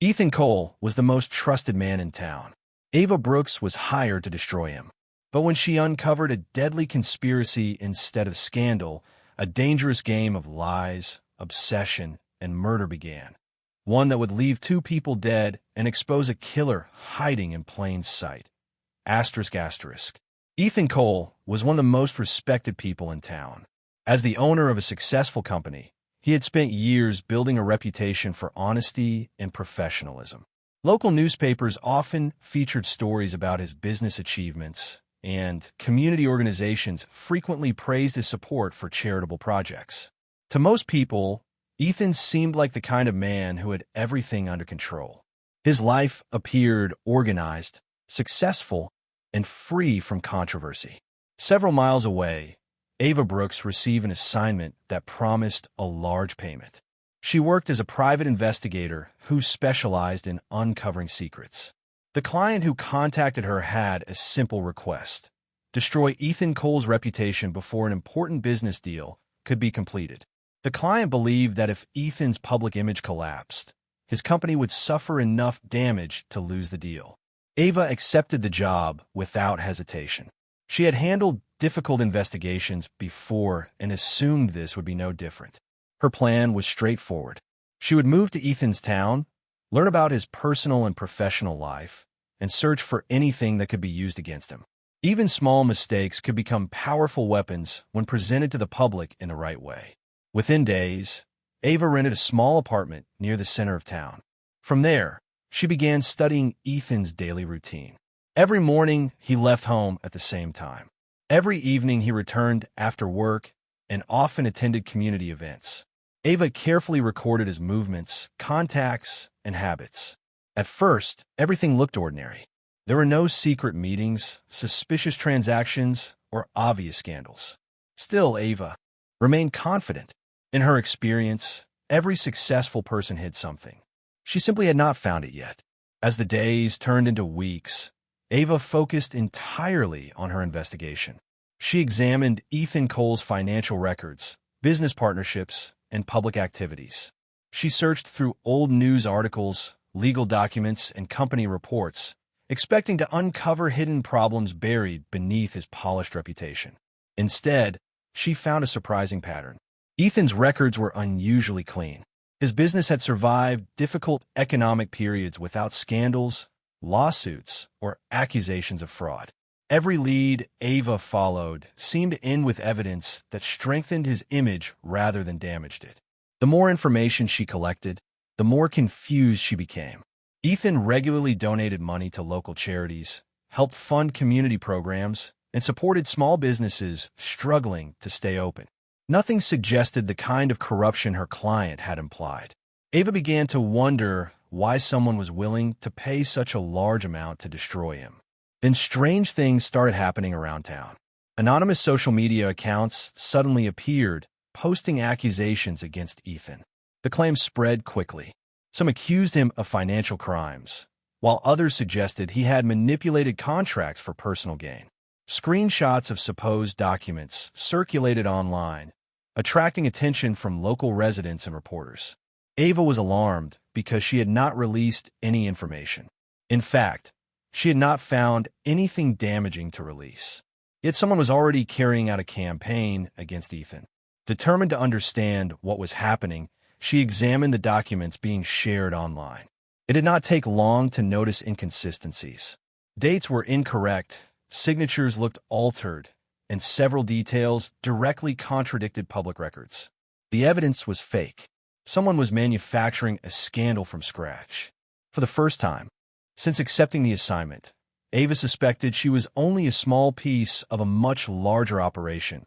Ethan Cole was the most trusted man in town. Ava Brooks was hired to destroy him. But when she uncovered a deadly conspiracy instead of scandal, a dangerous game of lies, obsession, and murder began. One that would leave two people dead and expose a killer hiding in plain sight. Asterisk, asterisk. Ethan Cole was one of the most respected people in town. As the owner of a successful company, he had spent years building a reputation for honesty and professionalism. Local newspapers often featured stories about his business achievements, and community organizations frequently praised his support for charitable projects. To most people, Ethan seemed like the kind of man who had everything under control. His life appeared organized, successful, and free from controversy. Several miles away, Ava Brooks received an assignment that promised a large payment. She worked as a private investigator who specialized in uncovering secrets. The client who contacted her had a simple request: destroy Ethan Cole's reputation before an important business deal could be completed. The client believed that if Ethan's public image collapsed, his company would suffer enough damage to lose the deal. Ava accepted the job without hesitation. She had handled difficult investigations before and assumed this would be no different. Her plan was straightforward. She would move to Ethan's town, learn about his personal and professional life, and search for anything that could be used against him. Even small mistakes could become powerful weapons when presented to the public in the right way. Within days, Ava rented a small apartment near the center of town. From there, she began studying Ethan's daily routine. Every morning, he left home at the same time. Every evening, he returned after work and often attended community events. Ava carefully recorded his movements, contacts, and habits. At first, everything looked ordinary. There were no secret meetings, suspicious transactions, or obvious scandals. Still, Ava remained confident. In her experience, every successful person hid something. She simply had not found it yet. As the days turned into weeks, Ava focused entirely on her investigation. She examined Ethan Cole's financial records, business partnerships, and public activities. She searched through old news articles, legal documents, and company reports, expecting to uncover hidden problems buried beneath his polished reputation. Instead, she found a surprising pattern. Ethan's records were unusually clean. His business had survived difficult economic periods without scandals, lawsuits, or accusations of fraud. Every lead Ava followed seemed to end with evidence that strengthened his image rather than damaged it. The more information she collected, the more confused she became. Ethan regularly donated money to local charities, helped fund community programs, and supported small businesses struggling to stay open. Nothing suggested the kind of corruption her client had implied. Ava began to wonder why someone was willing to pay such a large amount to destroy him. Then strange things started happening around town. Anonymous social media accounts suddenly appeared, posting accusations against Ethan. The claims spread quickly. Some accused him of financial crimes, while others suggested he had manipulated contracts for personal gain. Screenshots of supposed documents circulated online, attracting attention from local residents and reporters. Ava was alarmed because she had not released any information. In fact, she had not found anything damaging to release. Yet someone was already carrying out a campaign against Ethan. Determined to understand what was happening, she examined the documents being shared online. It did not take long to notice inconsistencies. Dates were incorrect, signatures looked altered, and several details directly contradicted public records. The evidence was fake. Someone was manufacturing a scandal from scratch. For the first time since accepting the assignment, Ava suspected she was only a small piece of a much larger operation.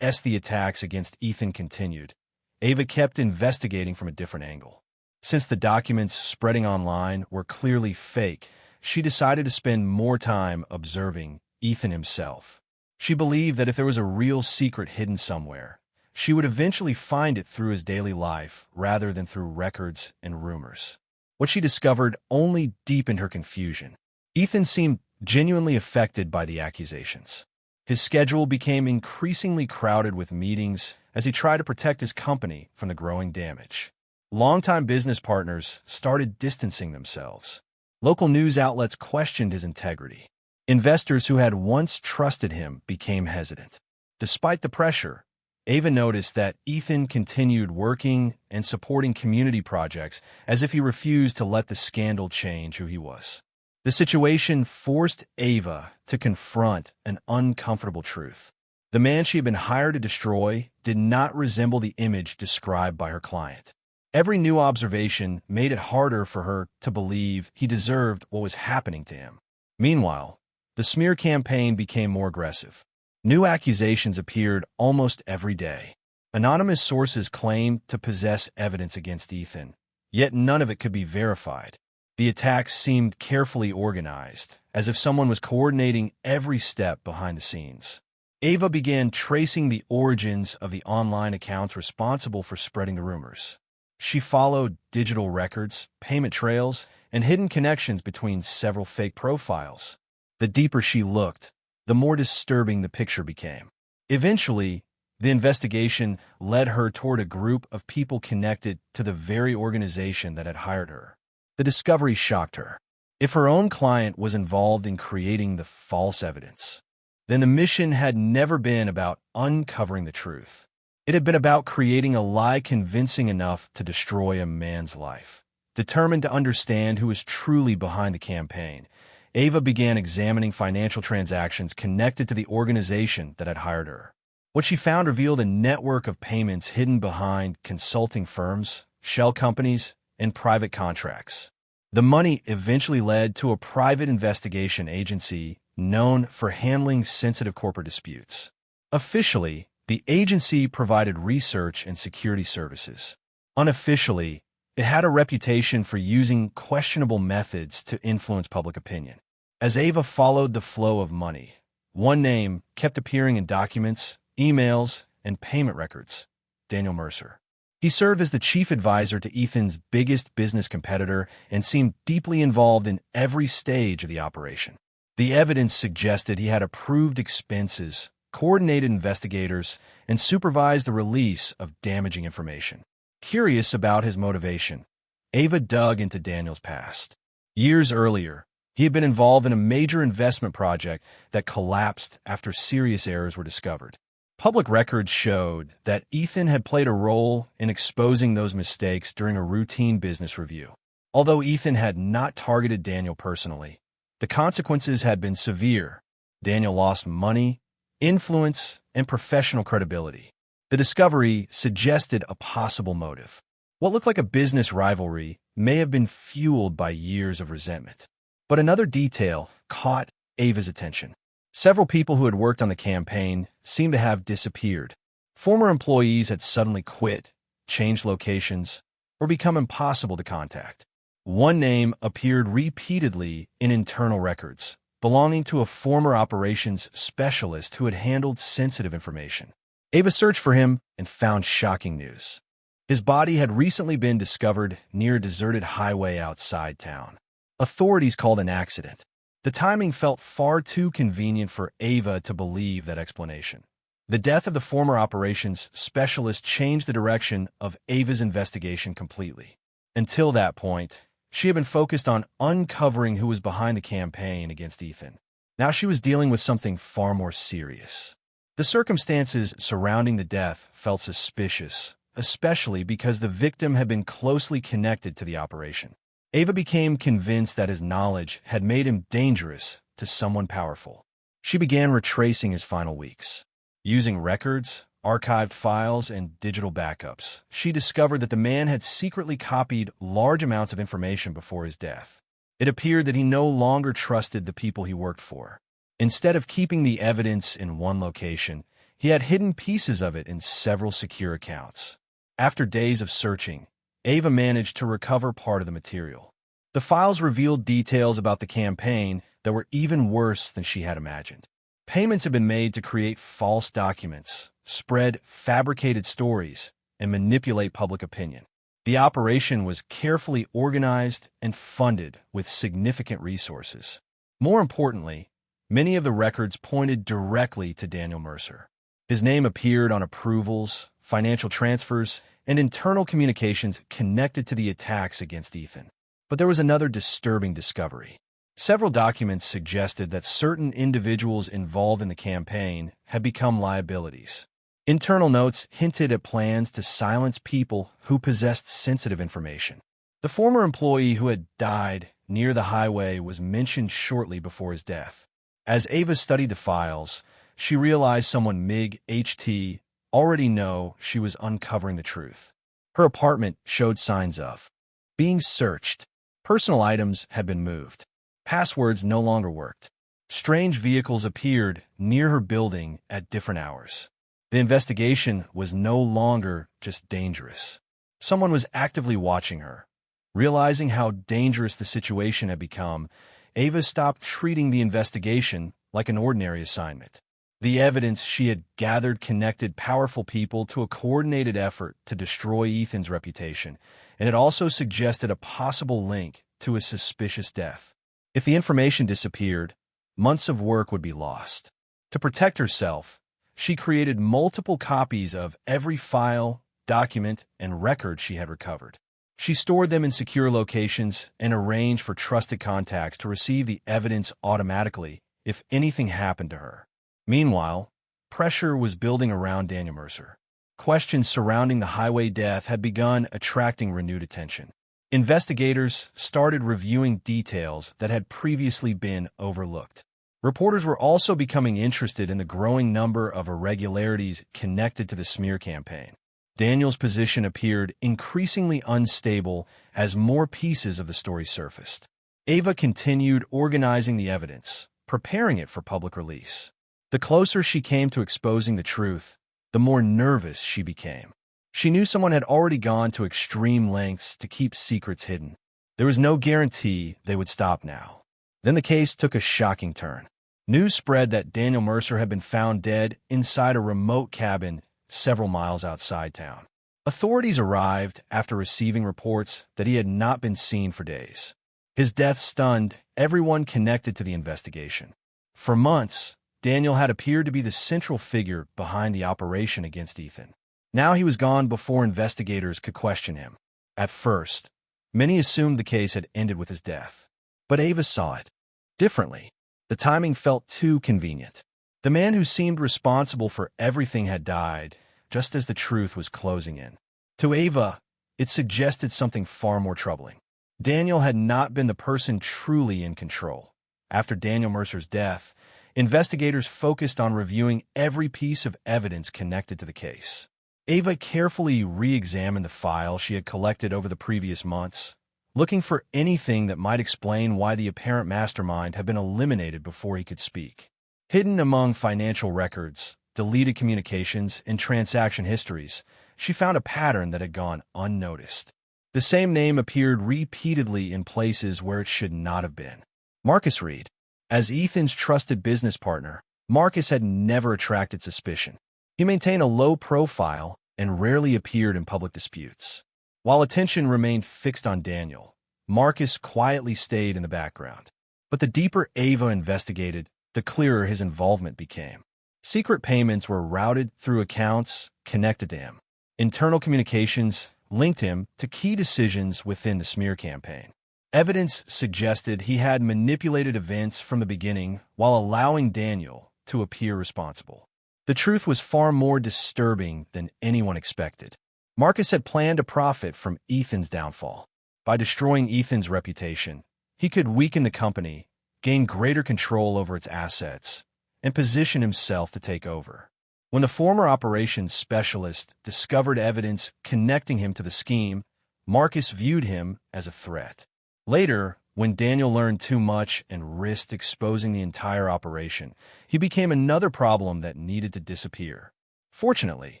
As the attacks against Ethan continued, Ava kept investigating from a different angle. Since the documents spreading online were clearly fake, she decided to spend more time observing Ethan himself. She believed that if there was a real secret hidden somewhere, she would eventually find it through his daily life rather than through records and rumors. What she discovered only deepened her confusion. Ethan seemed genuinely affected by the accusations. His schedule became increasingly crowded with meetings as he tried to protect his company from the growing damage. Longtime business partners started distancing themselves. Local news outlets questioned his integrity. Investors who had once trusted him became hesitant. Despite the pressure, Ava noticed that Ethan continued working and supporting community projects as if he refused to let the scandal change who he was. The situation forced Ava to confront an uncomfortable truth. The man she had been hired to destroy did not resemble the image described by her client. Every new observation made it harder for her to believe he deserved what was happening to him. Meanwhile, the smear campaign became more aggressive. New accusations appeared almost every day. Anonymous sources claimed to possess evidence against Ethan, yet none of it could be verified. The attacks seemed carefully organized, as if someone was coordinating every step behind the scenes. Ava began tracing the origins of the online accounts responsible for spreading the rumors. She followed digital records, payment trails, and hidden connections between several fake profiles. The deeper she looked, the more disturbing the picture became. Eventually, the investigation led her toward a group of people connected to the very organization that had hired her. The discovery shocked her. If her own client was involved in creating the false evidence, then the mission had never been about uncovering the truth. It had been about creating a lie convincing enough to destroy a man's life. Determined to understand who was truly behind the campaign, Ava began examining financial transactions connected to the organization that had hired her. What she found revealed a network of payments hidden behind consulting firms, shell companies, and private contracts. The money eventually led to a private investigation agency known for handling sensitive corporate disputes. Officially, the agency provided research and security services. Unofficially, it had a reputation for using questionable methods to influence public opinion. As Ava followed the flow of money, one name kept appearing in documents, emails, and payment records: Daniel Mercer. He served as the chief advisor to Ethan's biggest business competitor and seemed deeply involved in every stage of the operation. The evidence suggested he had approved expenses, coordinated investigators, and supervised the release of damaging information. Curious about his motivation, Ava dug into Daniel's past. Years earlier, he had been involved in a major investment project that collapsed after serious errors were discovered. Public records showed that Ethan had played a role in exposing those mistakes during a routine business review. Although Ethan had not targeted Daniel personally, the consequences had been severe. Daniel lost money, influence, and professional credibility. The discovery suggested a possible motive. What looked like a business rivalry may have been fueled by years of resentment. But another detail caught Ava's attention. Several people who had worked on the campaign seemed to have disappeared. Former employees had suddenly quit, changed locations, or become impossible to contact. One name appeared repeatedly in internal records, belonging to a former operations specialist who had handled sensitive information. Ava searched for him and found shocking news. His body had recently been discovered near a deserted highway outside town. Authorities called an accident. The timing felt far too convenient for Ava to believe that explanation. The death of the former operations specialist changed the direction of Ava's investigation completely. Until that point, she had been focused on uncovering who was behind the campaign against Ethan. Now she was dealing with something far more serious. The circumstances surrounding the death felt suspicious, especially because the victim had been closely connected to the operation. Ava became convinced that his knowledge had made him dangerous to someone powerful. She began retracing his final weeks. Using records, archived files, and digital backups, she discovered that the man had secretly copied large amounts of information before his death. It appeared that he no longer trusted the people he worked for. Instead of keeping the evidence in one location, he had hidden pieces of it in several secure accounts. After days of searching, Ava managed to recover part of the material. The files revealed details about the campaign that were even worse than she had imagined. Payments had been made to create false documents, spread fabricated stories, and manipulate public opinion. The operation was carefully organized and funded with significant resources. More importantly, many of the records pointed directly to Daniel Mercer. His name appeared on approvals, financial transfers, and internal communications connected to the attacks against Ethan. But there was another disturbing discovery. Several documents suggested that certain individuals involved in the campaign had become liabilities. Internal notes hinted at plans to silence people who possessed sensitive information. The former employee who had died near the highway was mentioned shortly before his death. As Ava studied the files, she realized someone MIG-HT already knew she was uncovering the truth. Her apartment showed signs of being searched. Personal items had been moved. Passwords no longer worked. Strange vehicles appeared near her building at different hours. The investigation was no longer just dangerous. Someone was actively watching her. Realizing how dangerous the situation had become, Ava stopped treating the investigation like an ordinary assignment. The evidence she had gathered connected powerful people to a coordinated effort to destroy Ethan's reputation, and it also suggested a possible link to his suspicious death. If the information disappeared, months of work would be lost. To protect herself, she created multiple copies of every file, document, and record she had recovered. She stored them in secure locations and arranged for trusted contacts to receive the evidence automatically if anything happened to her. Meanwhile, pressure was building around Daniel Mercer. Questions surrounding the highway death had begun attracting renewed attention. Investigators started reviewing details that had previously been overlooked. Reporters were also becoming interested in the growing number of irregularities connected to the smear campaign. Daniel's position appeared increasingly unstable as more pieces of the story surfaced. Ava continued organizing the evidence, preparing it for public release. The closer she came to exposing the truth, the more nervous she became. She knew someone had already gone to extreme lengths to keep secrets hidden. There was no guarantee they would stop now. Then the case took a shocking turn. News spread that Daniel Mercer had been found dead inside a remote cabin several miles outside town. Authorities arrived after receiving reports that he had not been seen for days. His death stunned everyone connected to the investigation. For months, Daniel had appeared to be the central figure behind the operation against Ethan. Now he was gone before investigators could question him. At first, many assumed the case had ended with his death. But Ava saw it differently. The timing felt too convenient. The man who seemed responsible for everything had died, just as the truth was closing in. To Ava, it suggested something far more troubling. Daniel had not been the person truly in control. After Daniel Mercer's death, investigators focused on reviewing every piece of evidence connected to the case. Ava carefully re-examined the file she had collected over the previous months, looking for anything that might explain why the apparent mastermind had been eliminated before he could speak. Hidden among financial records, deleted communications, and transaction histories, she found a pattern that had gone unnoticed. The same name appeared repeatedly in places where it should not have been. Marcus Reed. As Ethan's trusted business partner, Marcus had never attracted suspicion. He maintained a low profile and rarely appeared in public disputes. While attention remained fixed on Daniel, Marcus quietly stayed in the background. But the deeper Ava investigated, the clearer his involvement became. Secret payments were routed through accounts connected to him. Internal communications linked him to key decisions within the smear campaign. Evidence suggested he had manipulated events from the beginning while allowing Daniel to appear responsible. The truth was far more disturbing than anyone expected. Marcus had planned to profit from Ethan's downfall. By destroying Ethan's reputation, he could weaken the company, gain greater control over its assets, and position himself to take over. When the former operations specialist discovered evidence connecting him to the scheme, Marcus viewed him as a threat. Later, when Daniel learned too much and risked exposing the entire operation, he became another problem that needed to disappear. Fortunately,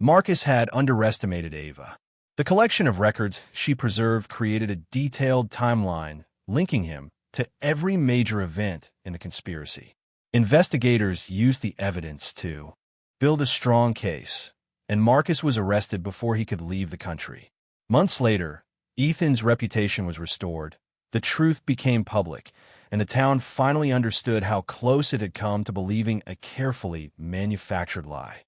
Marcus had underestimated Ava. The collection of records she preserved created a detailed timeline linking him to every major event in the conspiracy. Investigators used the evidence to build a strong case, and Marcus was arrested before he could leave the country. Months later, Ethan's reputation was restored. The truth became public, and the town finally understood how close it had come to believing a carefully manufactured lie.